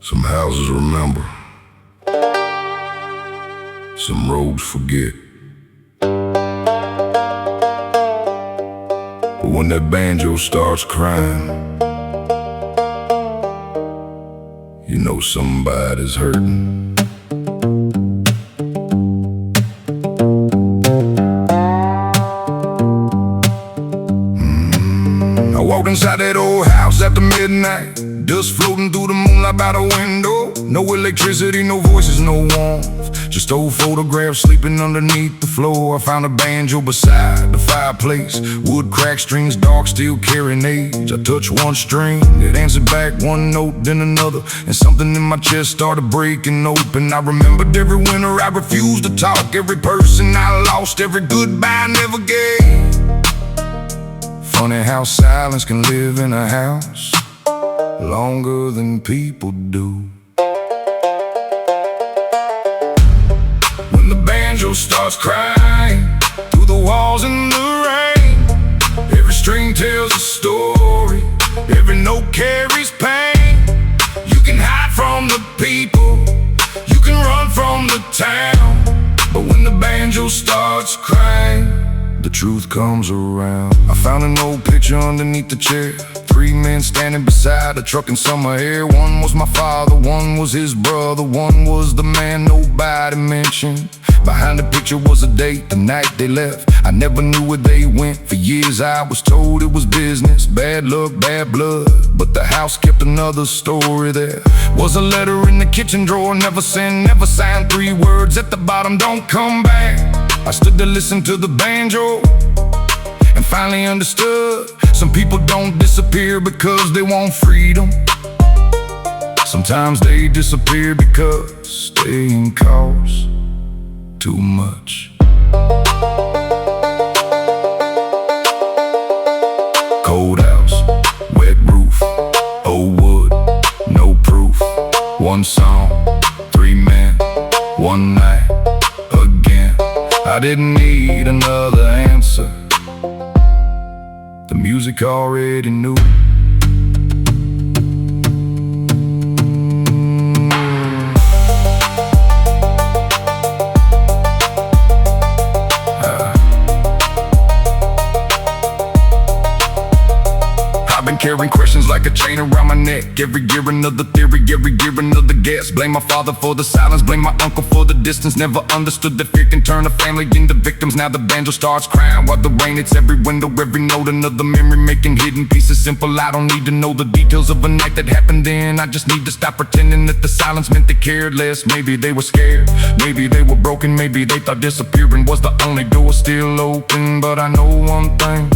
Some houses remember, some roads forget. But when that banjo starts crying, you know somebody's hurting. I walked inside that old house after midnight, dust floating through the moonlight by the window. No electricity, no voices, no warmth, just old photographs sleeping underneath the floor. I found a banjo beside the fireplace, wood cracked strings, dark steel carrying age. I touched one string, it answered back one note, then another, and something in my chest started breaking open. I remembered every winter I refused to talk, every person I lost, every goodbye I never gave. Funny how silence can live in a house longer than people do. When the banjo starts crying through the walls in the rain, every string tells a story, every note carries pain. You can hide from the people, you can run from the town, but when the banjo starts crying, the truth comes around. I found an old picture underneath the chair, 3 men standing beside a truck in summer air. One was my father, one was his brother, one was the man nobody mentioned. Behind the picture was a date, the night they left. I never knew where they went. For years I was told it was business, bad luck, bad blood, but the house kept another story. There was a letter in the kitchen drawer, never sent, never signed, 3 words at the bottom, don't come back. I stood to listen to the banjo and finally understood, some people don't disappear because they want freedom. Sometimes they disappear because staying costs too much. Cold house, wet roof, old wood, no proof. One song, 3 men, one night again. I didn't need another answer, the music already knew. Carrying questions like a chain around my neck. Every year another theory, every year another guess. Blame my father for the silence, blame my uncle for the distance. Never understood that fear can turn a family into victims. Now the banjo starts crying while the rain hits every window, every note another memory, making hidden pieces simple. I don't need to know the details of a night that happened then. I just need to stop pretending that the silence meant they cared less. Maybe they were scared, maybe they were broken, maybe they thought disappearing was the only door still open. But I know one thing,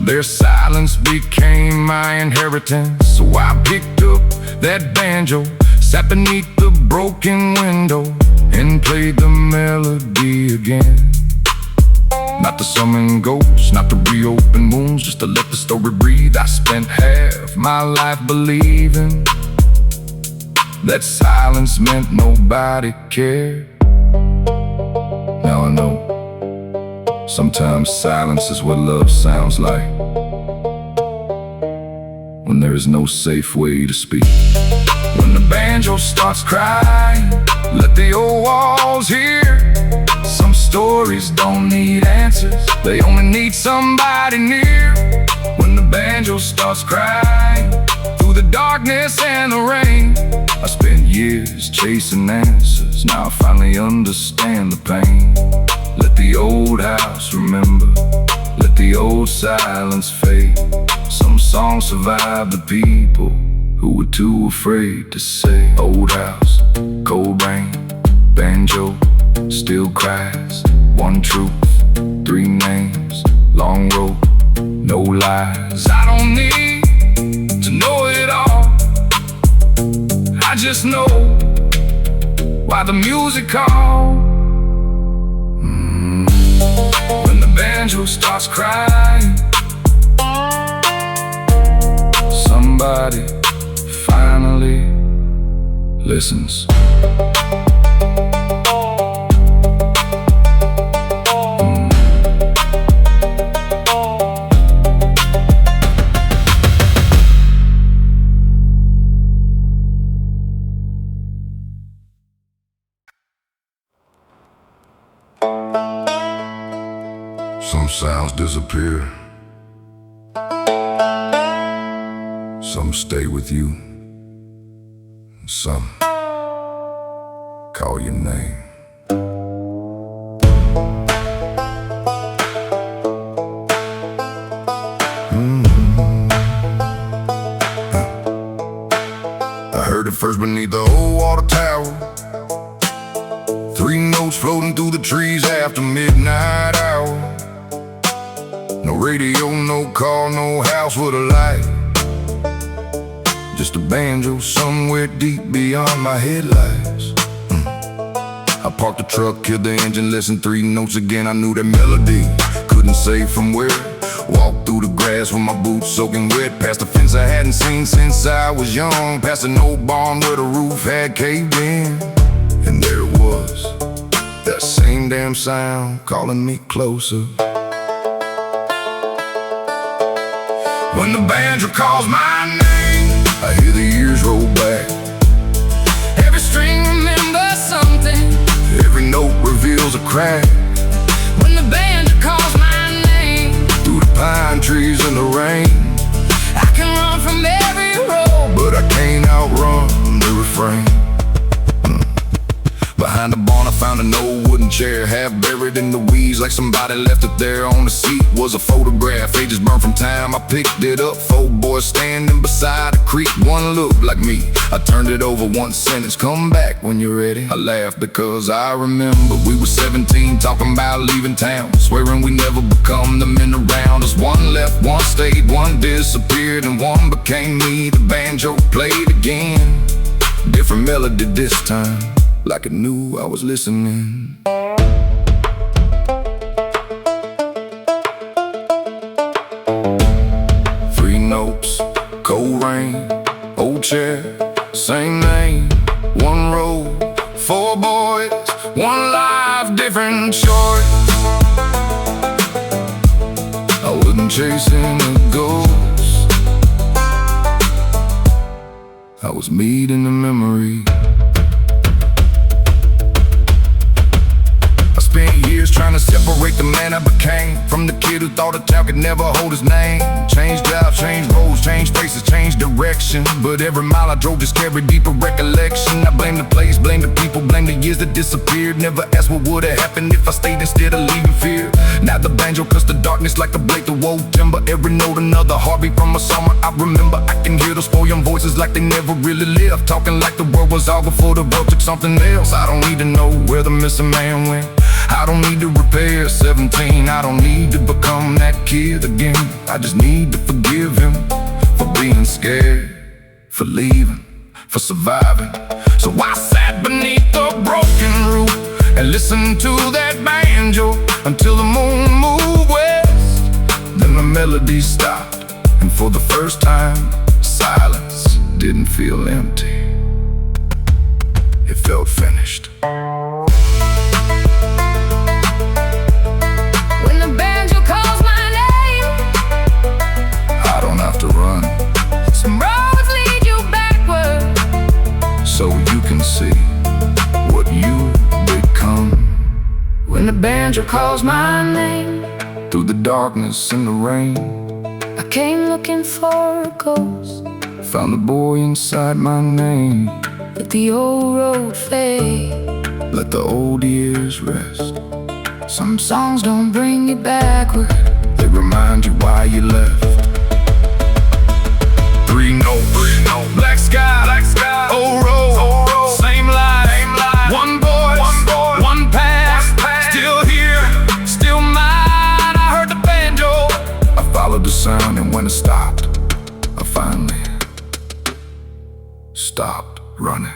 their silence became my inheritance. So I picked up that banjo, sat beneath the broken window, and played the melody again. Not to summon ghosts, not to reopen wounds, just to let the story breathe. I spent half my life believing that silence meant nobody cared. Now I know, sometimes silence is what love sounds like, when there is no safe way to speak. When the banjo starts crying, let the old walls hear. Some stories don't need answers, they only need somebody near. When the banjo starts crying through the darkness and the rain, I spent years chasing answers, now I finally understand the pain. Let the old house remember, let the old silence fade. Some songs survive the people who were too afraid to say. Old house, cold rain, banjo still cries. One truth, 3 names, long road, no lies. I don't need to know it all, I just know why the music calls. When the banjo starts crying, somebody finally listens. disappear. Some stay with you, some call your name. I heard it first beneath the old water tower. 3 notes floating through the trees after midnight hour. No radio, no call, no house with a light. Just a banjo somewhere deep beyond my headlights. I parked the truck, killed the engine, listened 3 notes again. I knew that melody, couldn't say from where. Walked through the grass with my boots soaking wet, past the fence I hadn't seen since I was young, past an old barn where the roof had caved in. And there it was, that same damn sound calling me closer. When the banjo calls my name, I hear the years roll back. Every string remembers something, every note reveals a crack. When the banjo calls my name, through the pine trees in the rain, I can run from every road, but I can't outrun the refrain. Behind the barn I found an old wooden chair, half buried in the weeds like somebody left it there. On the seat was a photograph, ages burned from time. I picked it up, 4 boys standing beside a creek. One looked like me, I turned it over, 1 sentence, come back when you're ready. I laughed because I remember we were 17, talking about leaving town, swearing we never become the men around us. 1 left, 1 stayed, 1 disappeared, and 1 became me. The banjo played again, different melody this time, like it knew I was listening. 3 notes, cold rain, old chair, same name, 1 road, 4 boys, 1 life, different choice. I wasn't chasing a ghost, I was meeting the memory. Spent years trying to separate the man I became from the kid who thought a town could never hold his name. Changed jobs, changed roads, changed faces, changed direction, but every mile I drove just carried deeper recollection. I blame the place, blame the people, blame the years that disappeared. Never asked what would have happened if I stayed instead of leaving fear. Now the banjo cuts the darkness like a blade to woe timber. Every note another heartbeat from a summer I remember. I can hear those 4 young voices like they never really lived, talking like the world was all before the world took something else. I don't need to know where the missing man went, I don't need to repair 17, I don't need to become that kid again. I just need to forgive him for being scared, for leaving, for surviving. So I sat beneath the broken roof and listened to that banjo until the moon moved west. Then the melody stopped, and for the first time, silence didn't feel empty. It felt finished. So you can see what you become. When the banjo calls my name, through the darkness and the rain, I came looking for a ghost, found the boy inside my name. Let the old road fade, let the old years rest. Some songs don't bring you backward, they remind you why you left. 3 notes, black sky, old road, same life, 1 voice, 1 past, still here, still mine. I heard the banjo, I followed the sound, and when it stopped, I finally stopped running.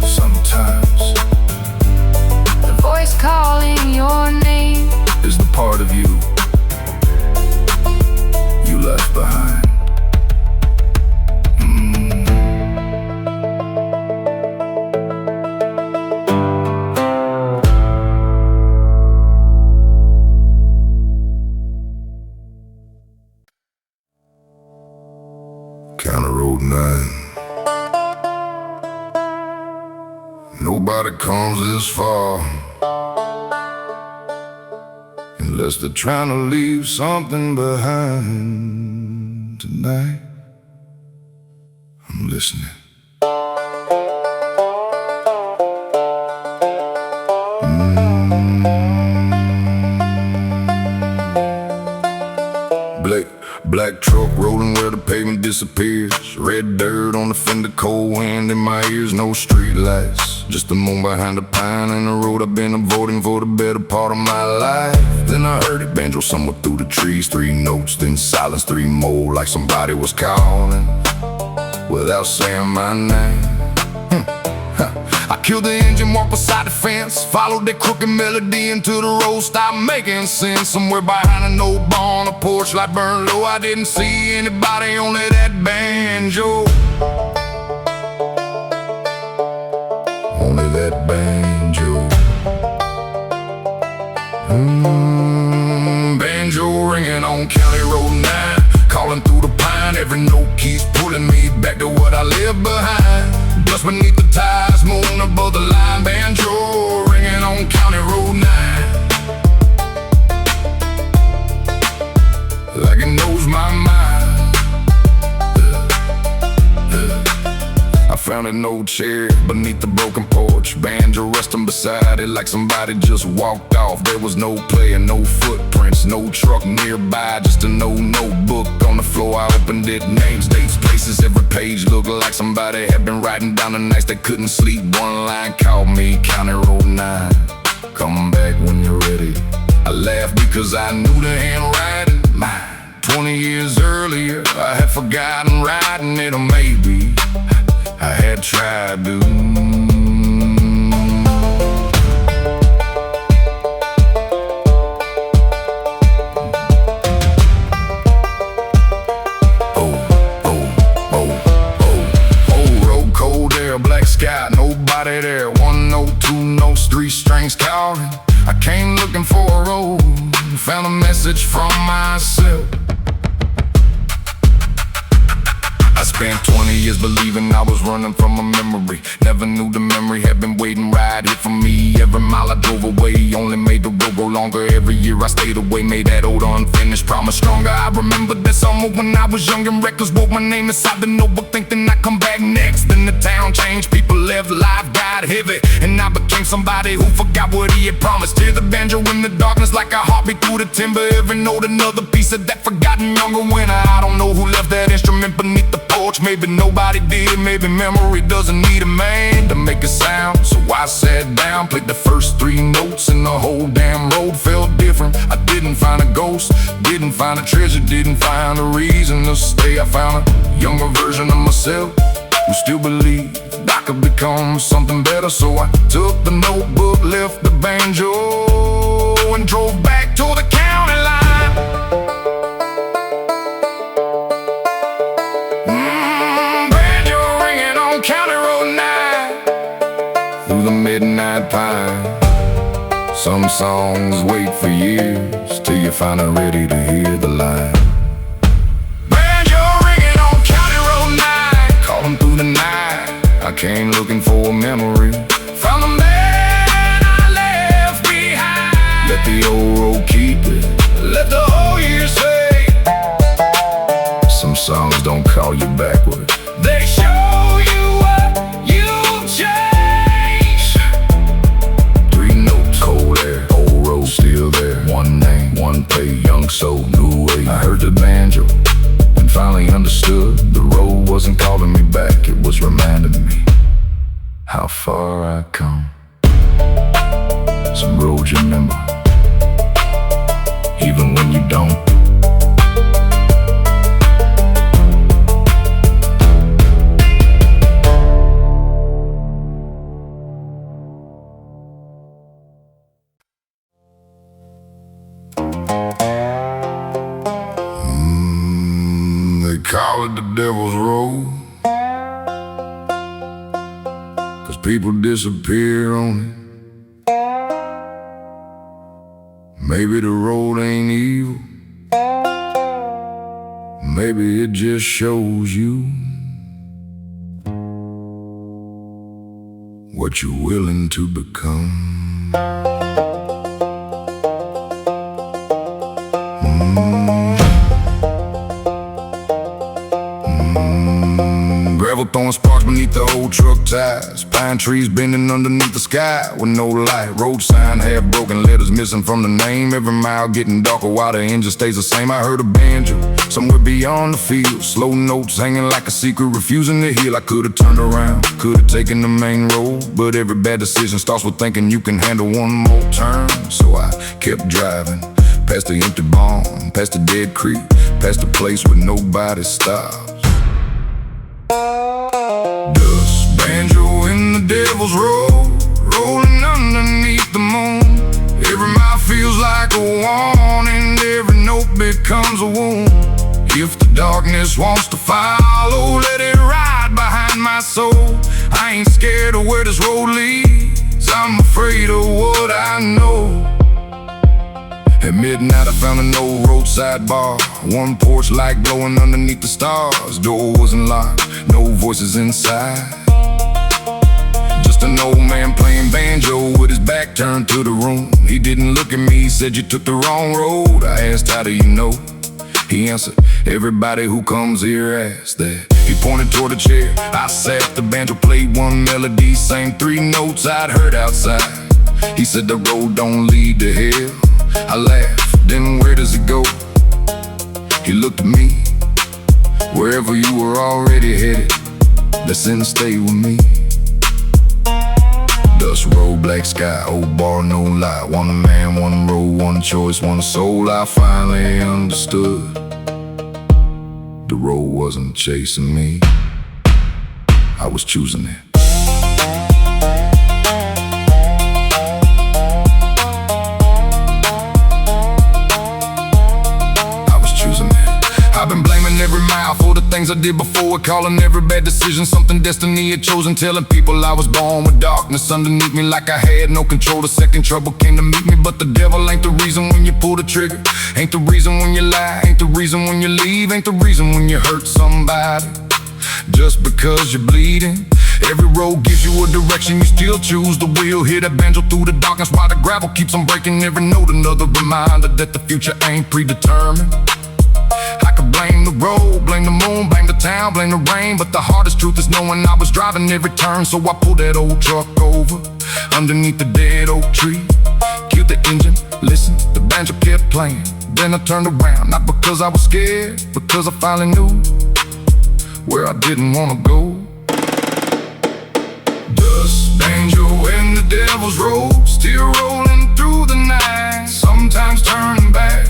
Sometimes the voice calling your name is the part of you left behind. County Road 9. Nobody comes this far unless they're trying to leave something behind. Tonight, I'm listening. Black truck rolling where the pavement disappears. Red dirt on the fender, cold wind in my ears. No street lights, just the moon behind the pine and the road I've been avoiding for the better part of my life. Then I heard it banjo somewhere through the trees. 3 notes, then silence, 3 more, like somebody was calling without saying my name. I killed the engine, walked beside the fence, followed that crooked melody into the road, stopped making sense. Somewhere behind an old barn, a porch light burned low. I didn't see anybody, only that banjo. Only that banjo. Banjo ringing on County Road 9, calling through the pine. Every note keeps pulling me back to what I left behind. Dust beneath the tires, moon above the line. Banjo ringing on County Road 9, like it knows my mind. I found an old chair beneath the broken porch, banjo resting beside it like somebody just walked off. There was no player, no footprints, no truck nearby, just an old notebook on the floor. I opened it, names, dates, places, every page looked like somebody had been writing down the nights they couldn't sleep. One line called me, County Road 9, come back when you're ready. I laughed because I knew the handwriting, mine. 20 years earlier, I had forgotten writing it, or maybe I had tried to. Old road, cold air, black sky, nobody there. 1 note, 2 notes, 3 strings calling. I came looking for a road, found a message from myself. I spent 20 years believing I was running from a memory. Never knew the memory had been waiting right here for me. Every mile I drove away only made the road go longer. Every year I stayed away made that old unfinished promise stronger. I remember that summer when I was young and records wrote my name inside the notebook, thinking I'd come back next. Then the town changed, people left, life got heavy, and I became somebody who forgot what he had promised. Hear the banjo in the darkness like a heartbeat through the timber. Every note another piece of that forgotten younger winter. I don't know who left that instrument beneath the porch. Maybe nobody did, maybe memory doesn't need a man to make a sound. So I sat down, played the first 3 notes, and the whole damn road felt different. I didn't find a ghost, didn't find a treasure, didn't find a reason to stay. I found a younger version of myself who still believed I could become something better. So I took the notebook, left the banjo, and drove back to the county line. County Road 9, through the midnight pine. Some songs wait for years till you're finally ready to hear the line. Banjo ringing on County Road 9, calling through the night. I came looking for a memory, found the man I left behind. Let the old road keep it, let the whole year say. Some songs don't call you backward, they show you what you've changed. 3 notes, cold air, old road still there. 1 name, 1 pay, young soul, new way. I heard the banjo and finally understood. The road wasn't calling me back, it was reminding me how far I come. Some roads you remember, even when you don't. They call it the Devil's Road, 'cause people disappear on it. Maybe the road ain't evil, maybe it just shows you what you're willing to become. Gravel throwing sparks beneath the old truck tires. Pine trees bending underneath the sky with no light. Road sign half broken, letters missing from the name. Every mile getting darker while the engine stays the same. I heard a banjo somewhere beyond the field. Slow notes hanging like a secret, refusing to heal. I could've turned around, could've taken the main road, but every bad decision starts with thinking you can handle one more turn. So I kept driving, past the empty barn, past the dead creek, past the place where nobody stops. Dust banjo in the devil's road, rolling underneath the moon. Every mile feels like a warning, every note becomes a wound. If the darkness wants to follow, let it ride behind my soul. I ain't scared of where this road leads, I'm afraid of what I know. At midnight I found an old roadside bar, one porch light glowing underneath the stars. Door wasn't locked, no voices inside, just an old man playing banjo with his back turned to the room. He didn't look at me, he said, "You took the wrong road." I asked, "How do you know?" He answered, "Everybody who comes here asks that." He pointed toward the chair I sat. The banjo played one melody, sang three notes I'd heard outside. He said, "The road don't lead to hell." I laughed, "Then where does it go?" He looked at me, "Wherever you were already headed, that's in stay with me." Dust road, black sky, old bar, no lie. One man, one road, one choice, one soul. I finally understood. The road wasn't chasing me, I was choosing it. I've been blaming every mile for the things I did before, calling every bad decision something destiny had chosen, telling people I was born with darkness underneath me like I had no control. The second trouble came to meet me, but the devil ain't the reason when you pull the trigger, ain't the reason when you lie, ain't the reason when you leave, ain't the reason when you hurt somebody. Just because you're bleeding, every road gives you a direction, you still choose the wheel. Hear that banjo through the darkness while the gravel keeps on breaking every note. Another reminder that the future ain't predetermined. I could blame the road, blame the moon, blame the town, blame the rain, but the hardest truth is knowing I was driving every turn. So I pulled that old truck over underneath the dead oak tree, killed the engine, listened, the banjo kept playing. Then I turned around, not because I was scared, because I finally knew where I didn't want to go. Dust banjo in the devil's road, still rolling through the night, sometimes turning back.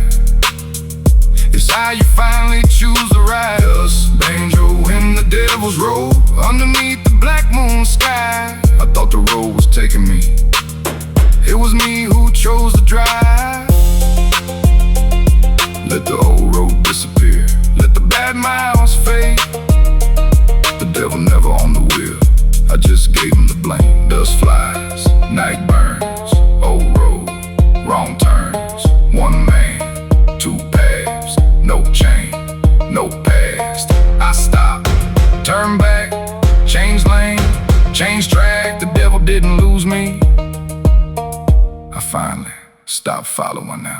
It's how you finally choose the right. Dust banjo in the devil's road, underneath the black moon sky. I thought the road was taking me, it was me who chose to drive. Let the old road disappear, let the bad miles fade. The devil never on the wheel, I just gave him the blame. Dust flies, night burns, old road, wrong turns. One man, two paths, no chain, no past. I stopped, turned back, changed lane, changed track. The devil didn't lose me, I finally stopped following now.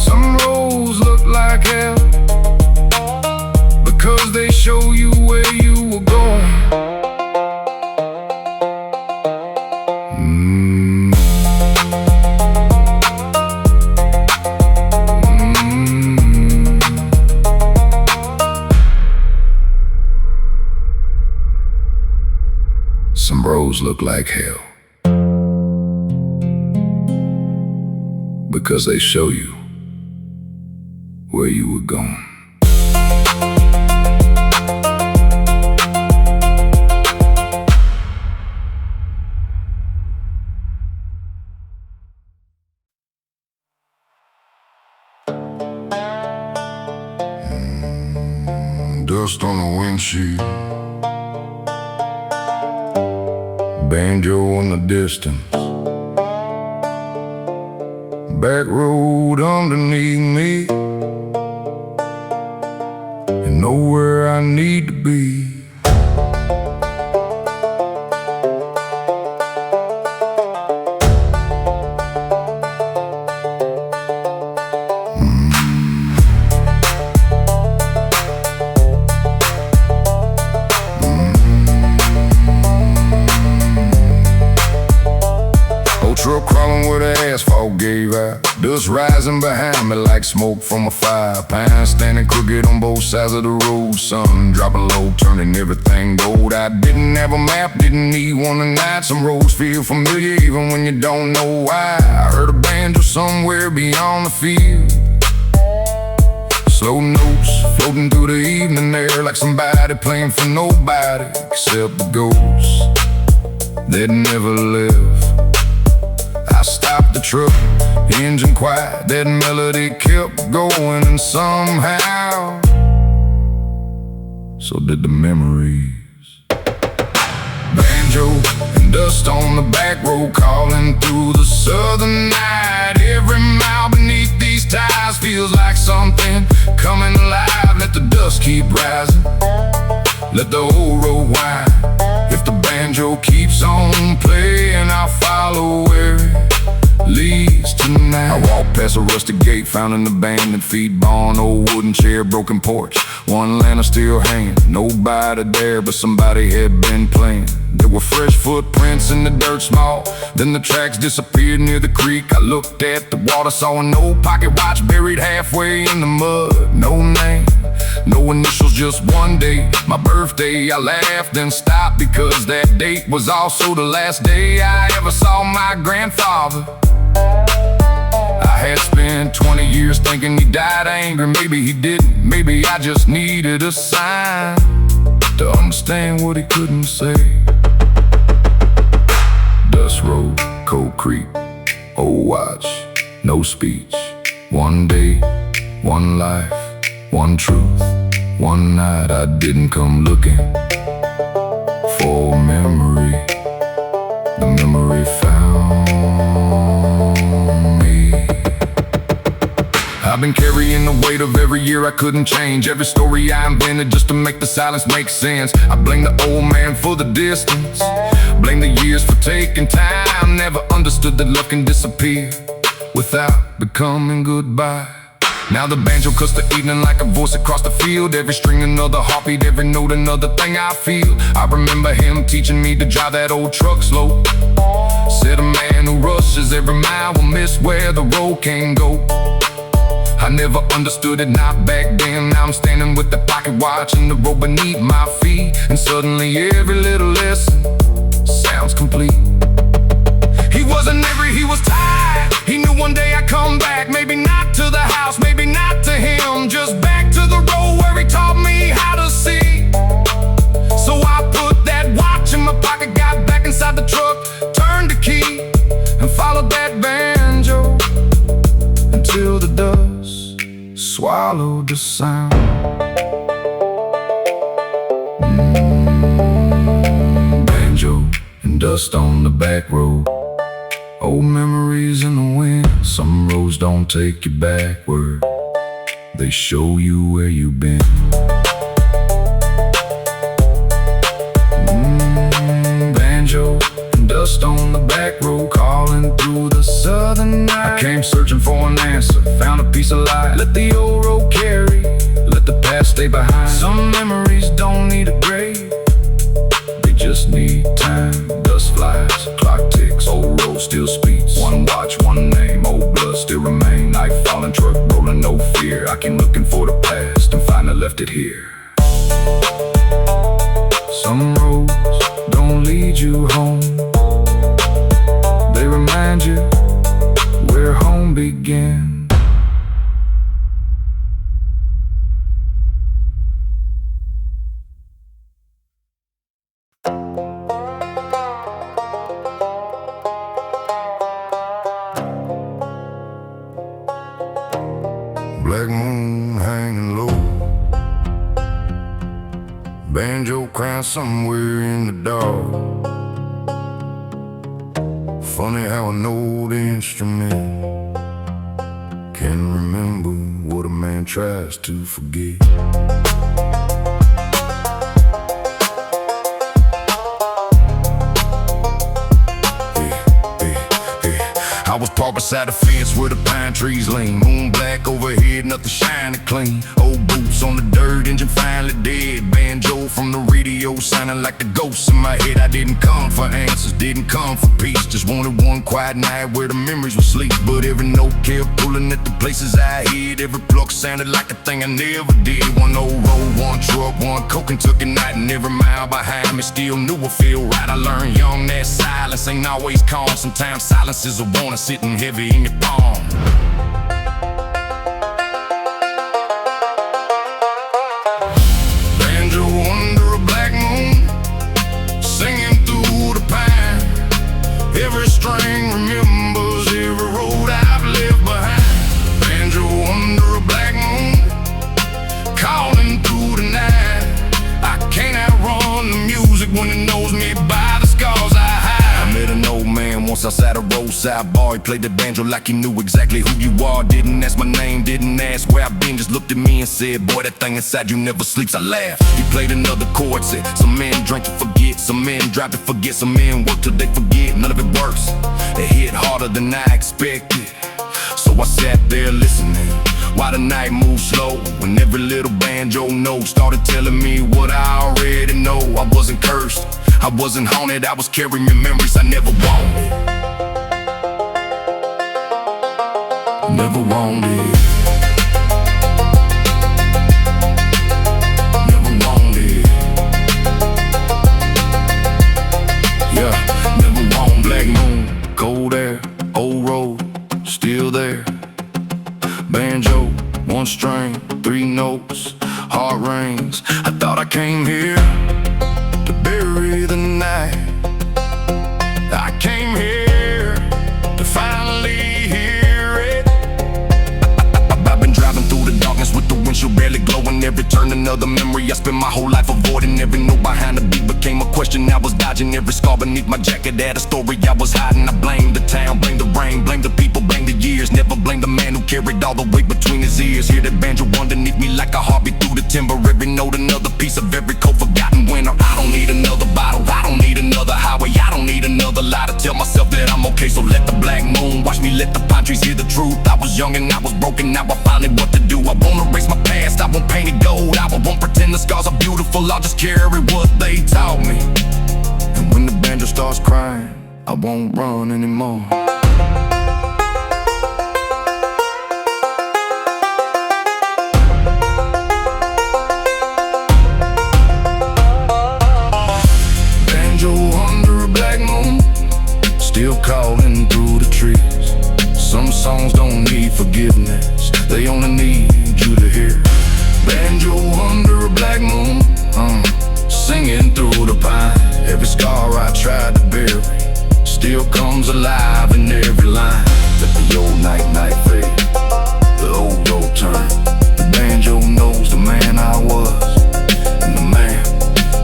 Some roads look like hell because they show you where you were going. Some roads look like hell because they show you where you were going. Dust on the windshield, banjo in the distance, backroad underneath me, and know where I need to be. dust rising behind me like smoke from a fire pan. Standing crooked on both sides of the road, sun dropping low, turning everything gold. I didn't have a map, didn't need one tonight. Some roads feel familiar even when you don't know why. I heard a banjo somewhere beyond the field, slow notes floating through the evening air, like somebody playing for nobody except the ghosts that never live. I stopped the truck, engine quiet, that melody kept going, and somehow so did the memories. Banjo and dust on the back road, calling through the southern night. Every mile beneath these tires feels like something coming alive. Let the dust keep rising, let the old road wind. If the banjo keeps on playing, I'll follow where it leads tonight. I walked past a rusty gate, found an abandoned feed barn, old wooden chair, broken porch, one lantern still hanging. Nobody there, but somebody had been playing. There were fresh footprints in the dirt small, then the tracks disappeared near the creek. I looked at the water, saw an old pocket watch buried halfway in the mud. No name, no initials, just one day, my birthday. I laughed and stopped because that date was also the last day I ever saw my grandfather. I had spent 20 years thinking he died of anger. Maybe he didn't, maybe I just needed a sign to understand what he couldn't say. Dust road, cold creek, old watch, no speech. One day, one life, one truth. One night I didn't come looking for a memory. The memory found me. I've been carrying the weight of every year I couldn't change, every story I invented just to make the silence make sense. I blame the old man for the distance, blame the years for taking time. Never understood that love can disappear without becoming goodbye. Now the banjo cuts the evening like a voice across the field. Every string another heartbeat, every note another thing I feel. I remember him teaching me to drive that old truck slow. Said a man who rushes every mile will miss where the road can go. I never understood it, not back then. Now I'm standing with the pocket watch and the road beneath my feet, and suddenly every little lesson sounds complete. He wasn't angry, he was tired. He knew one day I'd come back. Maybe not to the house, maybe not to him, just back to the road where he taught me how to see. So I put that watch in my pocket, got back inside the truck, turned the key, and followed that banjo until the dust swallowed the sound. Banjo and dust on the back road, old memories in the wind. Some roads don't take you backward, they show you where you've been. Banjo and dust on the back road, calling through the southern night. I came searching for an answer, found a piece of light. Let the old road carry, let the past stay behind. Some memories don't need a grave, they just need time. Dust flies, clock ticks, old road still speaks. One watch, one name, old blood still remain. Knife falling, truck rolling, no fear. I keep looking for the past and finally left it here. Some roads don't lead you home, they remind you where home began. Black moon hanging low, banjo crying somewhere in the dark. Funny how an old instrument can remember what a man tries to forget. I was Park beside the fence where the pine trees lean. Moon black overhead, nothing shining clean. Old boots on the dirt, engine finally dead. Banjo from the radio sounding like the ghosts in my head. I didn't come for answers, didn't come for peace. Just wanted one quiet night where the memories would sleep. But every note kept pulling at the places I hid. Every pluck sounded like a thing I never did. One old road, one truck, one coke and took a night. And every mile behind me still knew I feel right. I learned young that silence ain't always calm. Sometimes silence is a warning sitting heavy in your palm. Banjo under a black moon, singing through the pine. Every string remembers every road I've left behind. Banjo under a black moon, calling through the night. I can't outrun the music when it knows me by the scars I hide. I met an old man once outside a roadside bar. He played the banjo like he knew exactly who you are. Didn't ask my name, didn't ask where I've been. Just looked at me and said, boy, that thing inside you never sleeps. I laughed. He played another chord, said, some men drink to forget, some men drive to forget, some men work till they forget. None of it works. It hit harder than I expected. So I sat there listening while the night moved slow. When every little banjo note started telling me what I already know. I wasn't cursed, I wasn't haunted, I was carrying memories I never wanted. Never wanted. Never wanted. Yeah, never wanted. Black moon, cold air, old road, still there. Banjo, one string, three notes, hard rains. I thought I came here to bury the night. I came here to finally hear it. I've been driving through the darkness with the windshield barely glowing. Every turn another memory I spent my whole life avoiding. Every note behind the beat became a question I was dodging. Every scar beneath my jacket had a story I was hiding. I blamed the town, blamed the rain, blamed the people, blamed the years. Never blamed the man who carried all the weight between his ears. Hear that banjo underneath me like a heartbeat through the timber. Every note another piece of every cold forgotten winter. I don't need another bottle, I don't need another highway, I don't need another lie to tell myself that I'm okay. So let the black moon watch me, let the pine trees hear the truth. I was young and I was broken, now I found it what to do. I won't erase my past, I won't paint it gold, I won't pretend the scars are beautiful, I'll just carry what they taught me. And when the banjo starts crying, I won't run anymore. Banjo under a black moon, still calling through the trees. Some songs don't need forgiveness, they only need you to hear. Banjo under a black moon, singing through the pine. Every scar I tried to bury still comes alive in every line. Let the old night fade, the old road turn. The banjo knows the man I was, and the man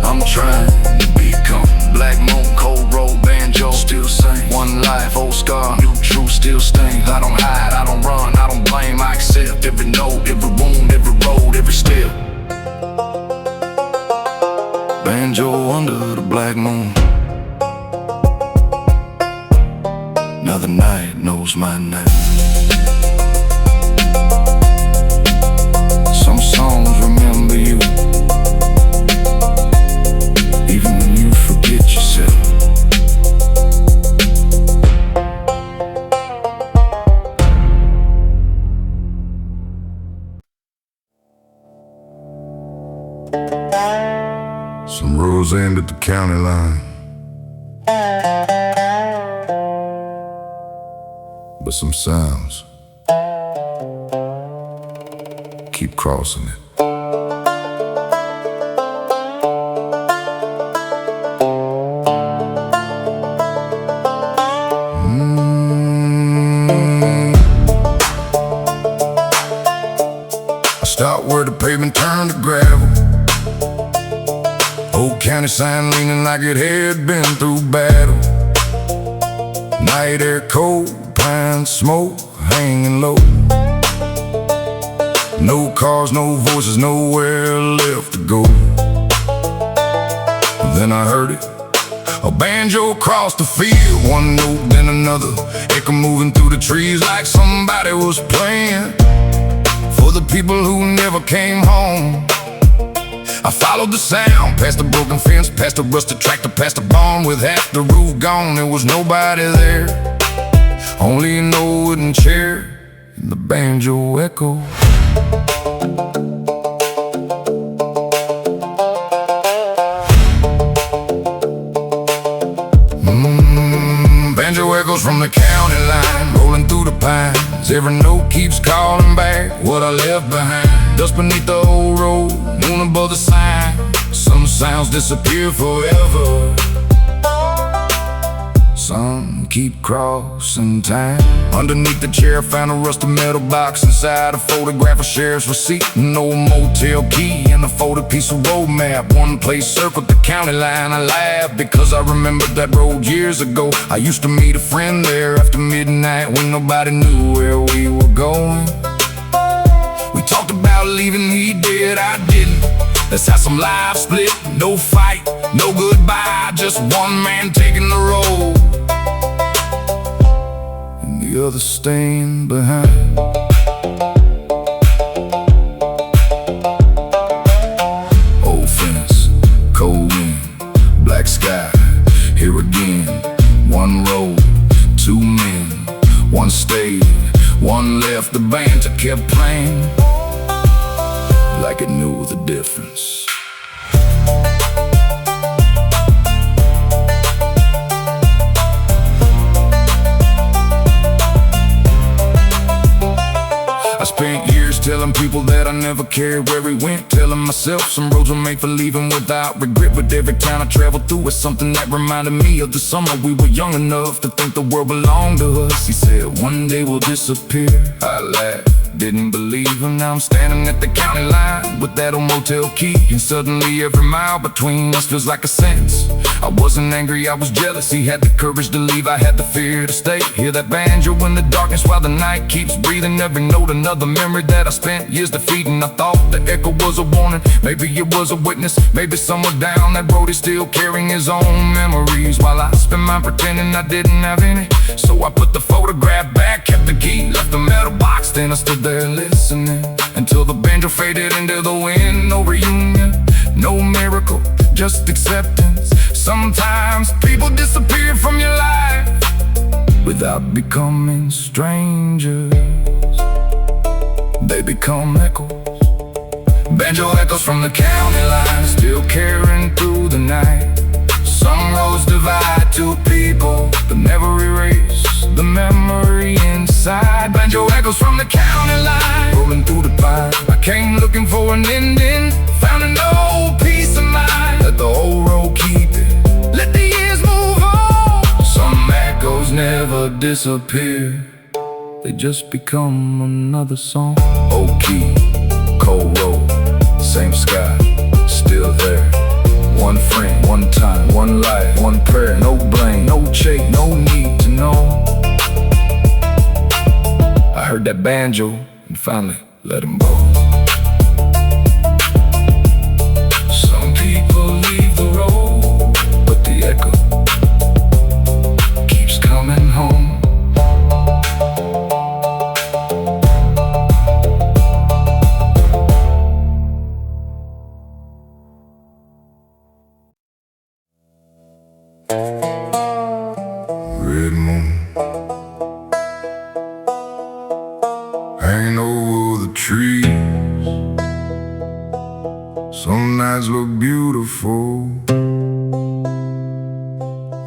I'm trying to become. Black moon, cold road, banjo, still sing. One life, old scar, new truth still stings. I don't hide, I don't run, I don't blame, I accept every note, every wound, every road, every step. Banjo under the black moon. Now the night knows my name. Some songs remember you, even when you forget yourself. Some roads end at the county line, but some sounds keep crossing it. I stopped where the pavement turned to gravel. Old county sign leaning like it had been through battle. Night air cold, pine smoke hanging low. No cars, no voices, nowhere left to go. Then I heard it, A banjo across the field, one note then another, echo moving through the trees like somebody was playing for the people who never came home. I followed the sound, past the broken fence, past the rusted tractor, past the barn with half the roof gone. There was nobody there, only an old wooden chair and the banjo echo. Banjo echoes from the county line, rolling through the pines. Every note keeps calling back what I left behind. Dust beneath the old road, moon above the sign. Some sounds disappear forever, some keep crossing time. Underneath the chair I found a rusted metal box. Inside a photograph, a sheriff's receipt, an old motel key, and a folded piece of road map. One place circled the county line. I laughed because I remembered that road years ago. I used to meet a friend there after midnight when nobody knew where we were going. We talked about leaving, he did, I didn't. Let's have some live split, no fight, no goodbye, just one man taking the road and the other staying behind. Old fence, cold wind, black sky, here again. One road, two men, one stayed, one left. The band kept playing like it knew the difference. I spent years telling people that I never cared where we went, telling myself some roads were made for leaving without regret. But every town I traveled through was something that reminded me of the summer we were young enough to think the world belonged to us. He said one day we'll disappear. I laughed, didn't believe him. Now I'm standing at the county line with that old motel key, and suddenly every mile between us feels like a sentence. I wasn't angry, I was jealous. He had the courage to leave, I had the fear to stay. Hear that banjo in the darkness while the night keeps breathing. Every note another memory that I spent years defeating. I thought the echo was a warning, maybe it was a witness. Maybe somewhere down that road is still carrying his own memories, while I spent mine pretending I didn't have any. So I put the photograph back, kept the key, left the metal box. Then I stood there listening until the banjo faded into the wind. No reunion, no miracle, just acceptance. Sometimes people disappear from your life without becoming strangers. They become echoes. Banjo echoes from the county line, still carrying through the night. Some roads divide two people, but never erase the memory inside. Banjo echoes from the county line, rolling through the pine. I came looking for an ending, found an old peace of mind. Let the old road keep it, let the years move on. Some echoes never disappear, they just become another song. Old key, cold road, same sky, still there. One friend, one time, one life, one prayer. No blame, no chase, no need to know. I heard that banjo and finally let him go. Some people leave the road, but the echo keeps coming home. Red moon hanging over the trees. Some nights look beautiful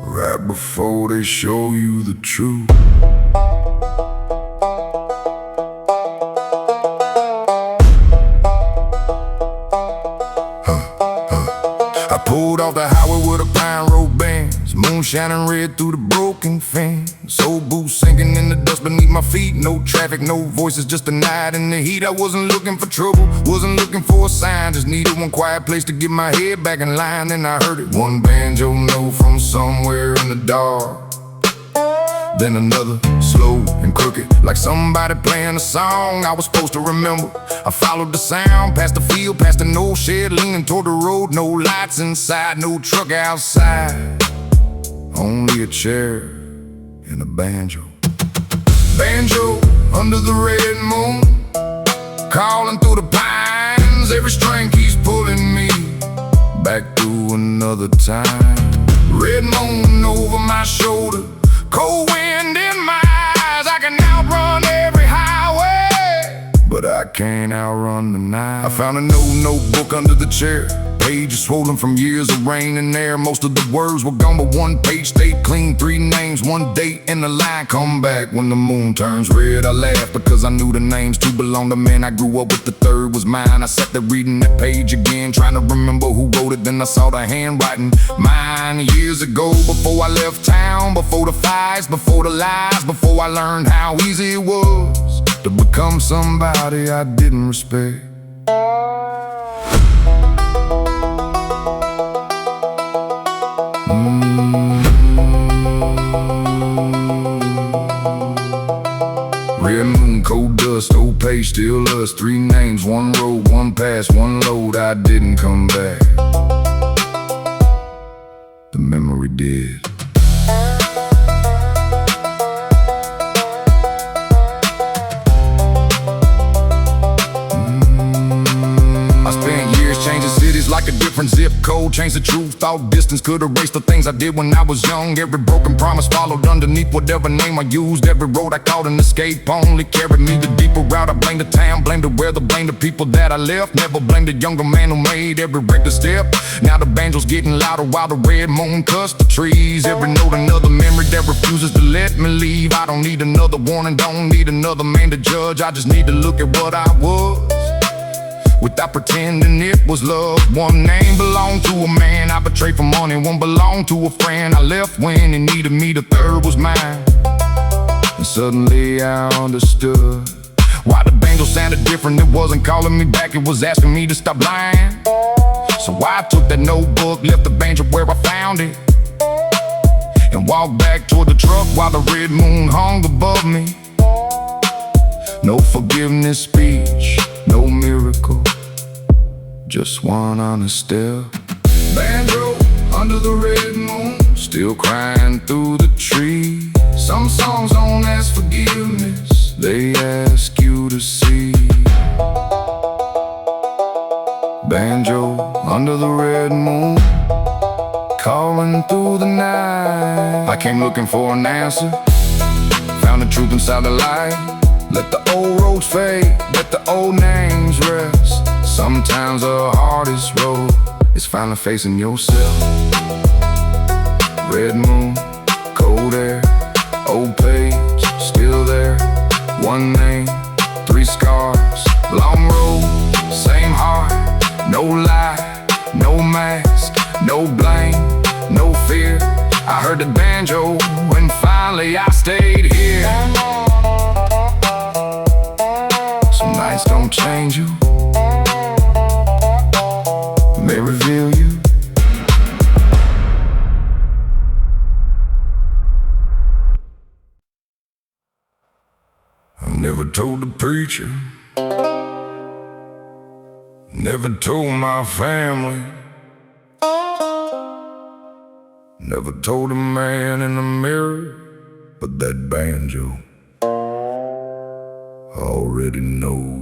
right before they show you the truth. I pulled off the highway with a pine road bands, moon shining red through the broken fence. Old boots sinking in the dust beneath my feet. No traffic, no voices, just a night in the heat. I wasn't looking for trouble, wasn't looking for a sign. Just needed one quiet place to get my head back in line. Then I heard it, one banjo note from somewhere in the dark. Then another, slow and crooked, like somebody playing a song I was supposed to remember. I followed the sound, past the field, past an old shed, leaning toward the road. No lights inside, no truck outside. only a chair and a banjo. Banjo under the red moon, calling through the pines. Every string keeps pulling me back through another time. Red moon over my shoulder, cold wind in my eyes. I can outrun every highway, but I can't outrun the night. I found an old notebook under the chair, pages swollen from years of rain and air. Most of the words were gone, but one page stayed clean. 3 names, 1 date, and the line come back when the moon turns red. I laughed because I knew the names 2 belonged to men I grew up with, the 3rd was mine. I sat there reading that page again, trying to remember who wrote it. Then I saw the handwriting, mine, years ago. Before I left town, before the fights, before the lies, before I learned how easy it was to become somebody I didn't respect. Red moon, cold dust, old page, still us. 3 names, 1 road, 1 pass, 1 load. I didn't come back, the memory did. I spent years changing cities like a different zip code. Changed the truth, thought distance could erase the things I did when I was young. Every broken promise followed underneath whatever name I used. Every road I caught an escape only carried me the deeper route. I blamed the town, blamed the weather, blamed the people that I left. Never blamed the younger man who made every reckless step. Now the banjo's getting louder while the red moon cuts the trees. Every note another memory that refuses to let me leave. I don't need another warning, don't need another man to judge. I just need to look at what I was without pretending it was love. 1 name belonged to a man I betrayed for money, 1 belonged to a friend I left when he needed me, the 3rd was mine. And suddenly I understood why the banjo sounded different. It wasn't calling me back, it was asking me to stop lying. So I took that notebook, left the banjo where I found it, and walked back toward the truck while the red moon hung above me. No forgiveness speech, no miracle, just 1 honest step. Banjo under the red moon, still crying through the tree. Some songs don't ask forgiveness, they ask you to see. Banjo under the red moon, calling through the night. I came looking for an answer, found the truth inside the light. Let the old roads fade, let the old names rest. Sometimes the hardest road is finally facing yourself. Red moon, cold air, old page, still there. 1 name, 3 scars, long road, same heart. No lie, no mask, no blame, no fear. I heard the banjo when finally I stayed here. Some nights don't change you, may reveal you. I never told the preacher, never told my family, never told a man in the mirror, but that banjo already knows.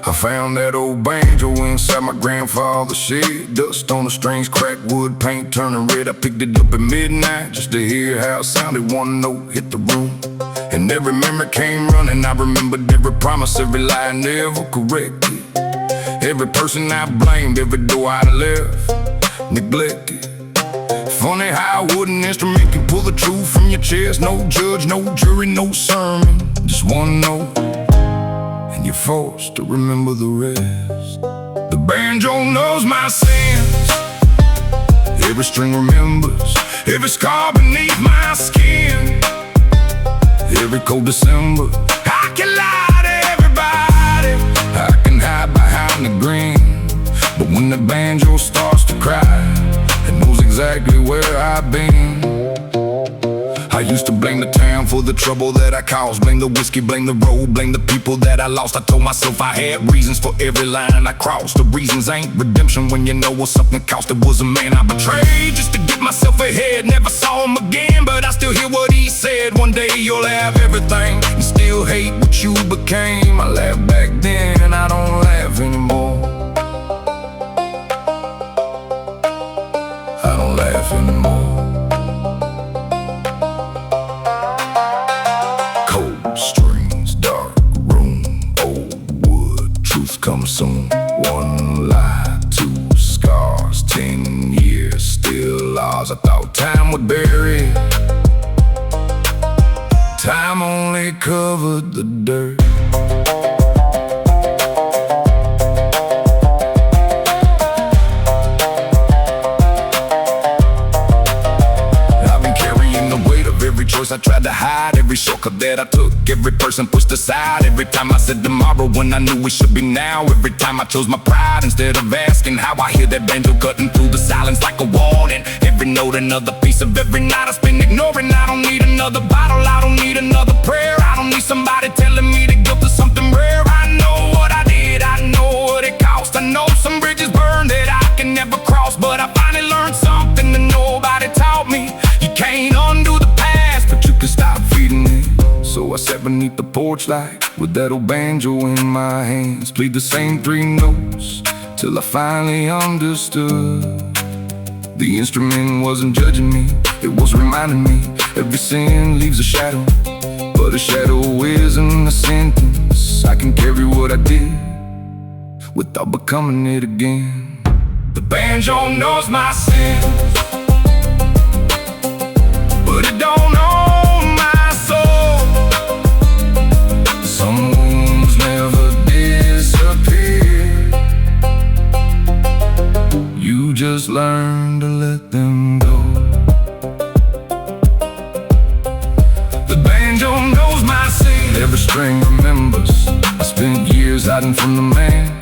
I found that old banjo inside my grandfather's shed. Dust on the strings, cracked wood, paint turning red. I picked it up at midnight just to hear how it sounded. 1 note hit the room, and every memory came running. I remembered every promise, every lie I never corrected, every person I blamed, every door I left neglected. Funny how a wooden instrument can pull the truth from your chest. No judge, no jury, no sermon, just 1 note, and you're forced to remember the rest. The banjo knows my sins, every string remembers, every scar beneath my skin, every cold December. I can lie to everybody, I can hide behind the grin, but when the banjo starts to cry, it knows exactly where I've been. I used to blame the town for the trouble that I caused. Blame the whiskey, blame the road, blame the people that I lost. I told myself I had reasons for every line I crossed. The reasons ain't redemption when you know what something cost. It was a man I betrayed just to get myself ahead. Never saw him again, but I still hear what he said. One day you'll have everything and still hate what you became. I laughed back then and I don't laugh anymore. I don't laugh anymore. Cold streams, dark room, old wood, truth comes soon. One lie, two scars, 10 years, still ours. I thought time would bury it. Time only covered the dirt. I tried to hide every shortcut that I took, every person pushed aside. Every time I said tomorrow when I knew it should be now. Every time I chose my pride instead of asking how. I hear that banjo cutting through the silence like a warning. Every note another piece of every night I spend ignoring. I don't need another bottle, I don't need another prayer. I don't need somebody telling me the guilt of something rare. I know what I did, I know what it cost. I know some bridges burned that I can never cross. But I finally learned something that nobody taught me. You can't undo the past, but you can stop feeding it. So I sat beneath the porch light with that old banjo in my hands, played the same 3 notes till I finally understood. The instrument wasn't judging me, it was reminding me every sin leaves a shadow, but a shadow isn't a sentence. I can carry what I did without becoming it again. The banjo knows my sins, but it don't own my soul. Some wounds never disappear. You just learn to let them go. The banjo knows my sins, every string remembers. I spent years hiding from the man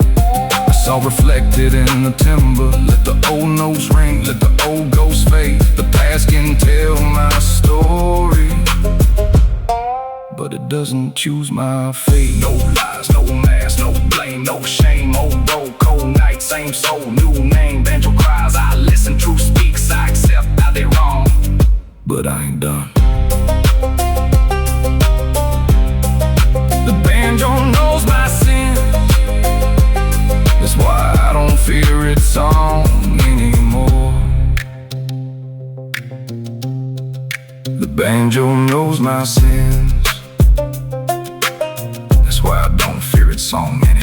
I saw reflected in the timber. Let the old notes ring, let the old ghosts fade. The past can tell my story, but it doesn't choose my fate. No lies, no mask, no blame, no shame. Old road, cold night, same soul, new name. Banjo cries, I listen, truth speaks, I accept how they wrong, but I ain't done. The banjo knows my sin, that's why I don't fear its song anymore. The banjo knows my sins, that's why I don't fear its song anymore.